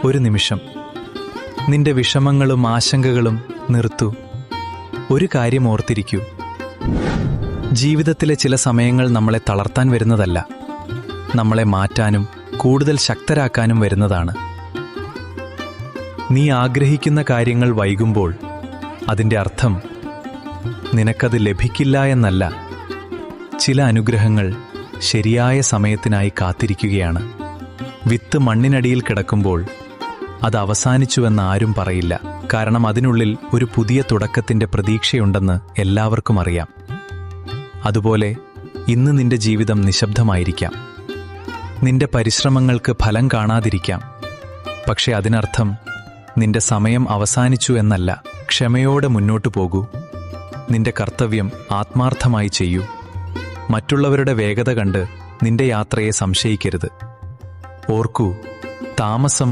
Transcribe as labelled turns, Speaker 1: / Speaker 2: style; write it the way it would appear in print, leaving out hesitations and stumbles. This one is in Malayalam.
Speaker 1: ഒരു നിമിഷം നിന്റെ വിഷമങ്ങളും ആശങ്കകളും നിർത്തൂ. ഒരു കാര്യം ഓർത്തിരിക്കൂ, ജീവിതത്തിലെ ചില സമയങ്ങൾ നമ്മളെ തളർത്താൻ വരുന്നതല്ല, നമ്മളെ മാറ്റാനും കൂടുതൽ ശക്തരാക്കാനും വരുന്നതാണ്. നീ ആഗ്രഹിക്കുന്ന കാര്യങ്ങൾ വൈകുമ്പോൾ അതിൻ്റെ അർത്ഥം നിനക്കത് ലഭിക്കില്ല എന്നല്ല, ചില അനുഗ്രഹങ്ങൾ ശരിയായ സമയത്തിനായി കാത്തിരിക്കുകയാണ്. വിത്ത് മണ്ണിനടിയിൽ കിടക്കുമ്പോൾ അത് അവസാനിച്ചുവെന്ന് ആരും പറയില്ല, കാരണം അതിനുള്ളിൽ ഒരു പുതിയ തുടക്കത്തിൻ്റെ പ്രതീക്ഷയുണ്ടെന്ന് എല്ലാവർക്കും അറിയാം. അതുപോലെ ഇന്ന് നിന്റെ ജീവിതം നിശബ്ദമായിരിക്കാം, നിന്റെ പരിശ്രമങ്ങൾക്ക് ഫലം കാണാതിരിക്കാം. പക്ഷെ അതിനർത്ഥം നിന്റെ സമയം അവസാനിച്ചു എന്നല്ല. ക്ഷമയോടെ മുന്നോട്ടു പോകൂ, നിന്റെ കർത്തവ്യം ആത്മാർത്ഥമായി ചെയ്യൂ. മറ്റുള്ളവരുടെ വേഗത കണ്ട് നിന്റെ യാത്രയെ സംശയിക്കരുത്. ഓർക്കൂ, താമസം